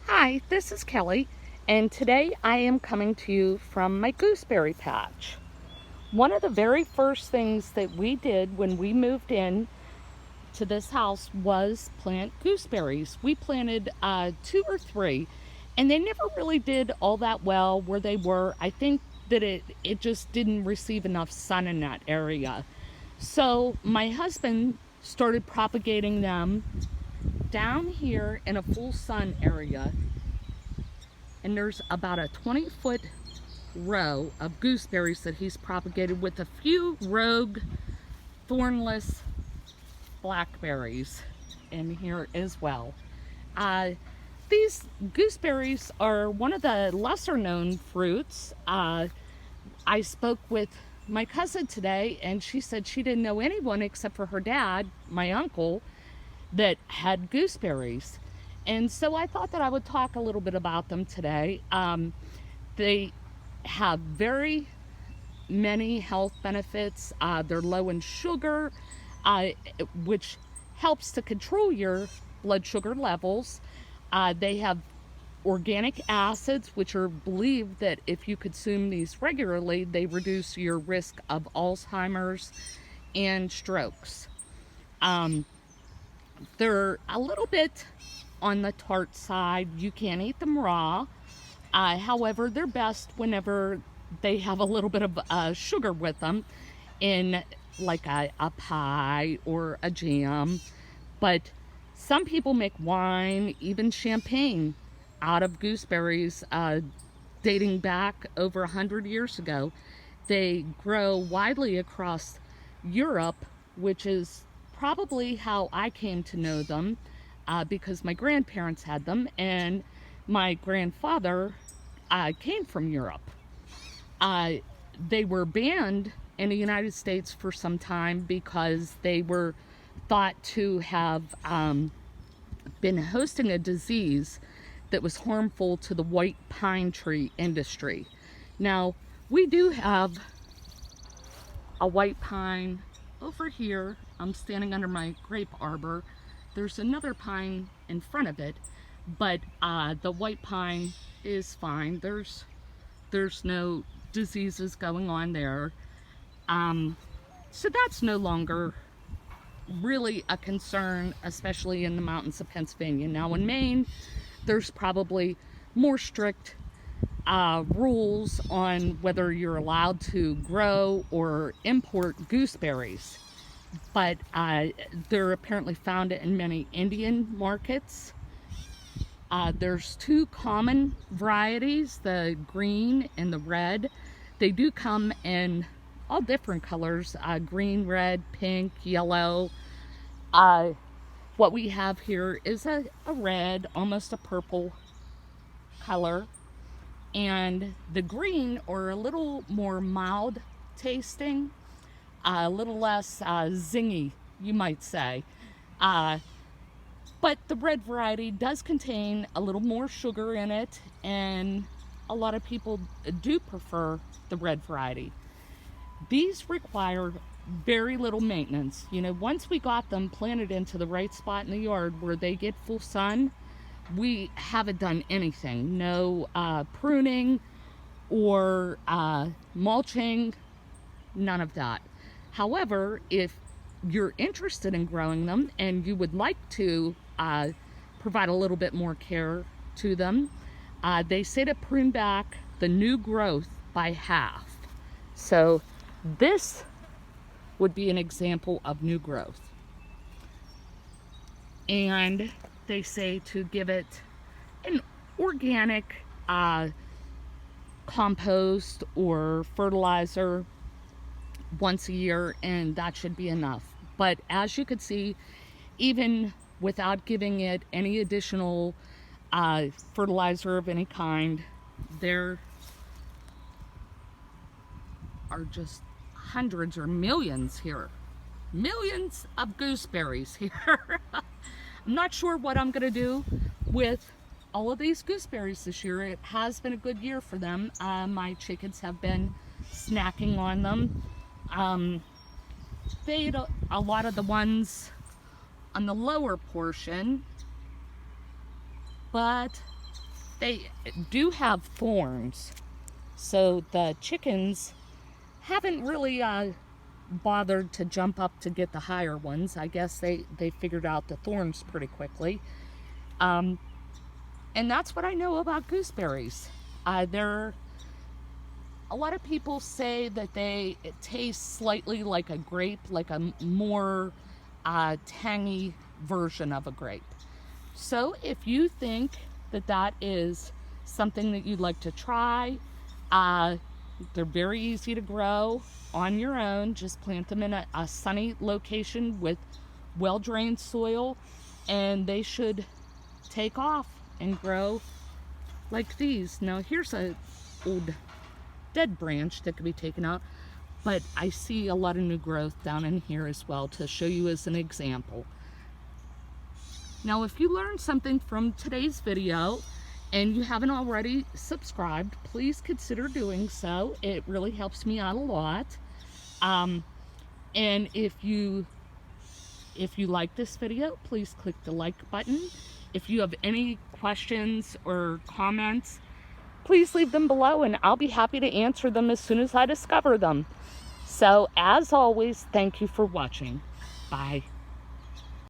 Hi, this is Kelly, and today I am coming to you from my gooseberry patch. One of the very first things that we did when we moved in to this house was plant gooseberries. We planted two or three, and they never really did all that well where they were. I think that it just didn't receive enough sun in that area. So my husband started propagating them down here in a full sun area, and there's about a 20-foot row of gooseberries that he's propagated with a few rogue thornless blackberries in here as well. Uh, these gooseberries are one of the lesser known fruits. I spoke with my cousin today, and she said she didn't know anyone except for her dad, my uncle, that had gooseberries. And so I thought that I would talk a little bit about them today. They have very many health benefits. They're low in sugar, uh, which helps to control your blood sugar levels. They have organic acids, which are believed that if you consume these regularly, they reduce your risk of Alzheimer's and strokes. Um, they're a little bit on the tart side. You can't eat them raw. However, they're best whenever they have a little bit of sugar with them in like a pie or a jam. But some people make wine, even champagne, out of gooseberries dating back over 100 years ago. They grow widely across Europe, which is probably how I came to know them, because my grandparents had them, and my grandfather came from Europe. Uh, they were banned in the United States for some time because they were thought to have been hosting a disease that was harmful to the white pine tree industry. Now, we do have a white pine over here. I'm standing under my grape arbor. There's another pine in front of it, but the white pine is fine. There's no diseases going on there. So that's no longer really a concern, especially in the mountains of Pennsylvania. Now in Maine, there's probably more strict rules on whether you're allowed to grow or import gooseberries. But they're apparently found in many Indian markets. There's two common varieties, the green and the red. They do come in all different colors, green, red, pink, yellow. What we have here is a red, almost a purple color. And the green are a little more mild tasting, a little less zingy, you might say. But the red variety does contain a little more sugar in it, and a lot of people do prefer the red variety. These require very little maintenance. You know, once we got them planted into the right spot in the yard where they get full sun, we haven't done anything. No pruning or mulching, none of that. However, if you're interested in growing them and you would like to provide a little bit more care to them, they say to prune back the new growth by half. So this would be an example of new growth. And they say to give it an organic compost or fertilizer once a year, and that should be enough. But as you can see, even without giving it any additional fertilizer of any kind, there are just hundreds or millions here. Millions of gooseberries here. I'm not sure what I'm gonna do with all of these gooseberries this year. It has been a good year for them. My chickens have been snacking on them. They ate a lot of the ones on the lower portion, but they do have thorns, so the chickens haven't really bothered to jump up to get the higher ones. I guess they figured out the thorns pretty quickly. And that's what I know about gooseberries. They're a lot of people say that it tastes slightly like a grape, like a more tangy version of a grape. So if you think that is something that you'd like to try, they're very easy to grow on your own. Just plant them in a sunny location with well-drained soil, and they should take off and grow like these. Now here's a old dead branch that could be taken out, but I see a lot of new growth down in here as well to show you as an example. Now if you learned something from today's video and you haven't already subscribed, please consider doing so. It really helps me out a lot. And if you like this video, please click the like button. If you have any questions or comments, please leave them below and I'll be happy to answer them as soon as I discover them. So as always, thank you for watching. Bye.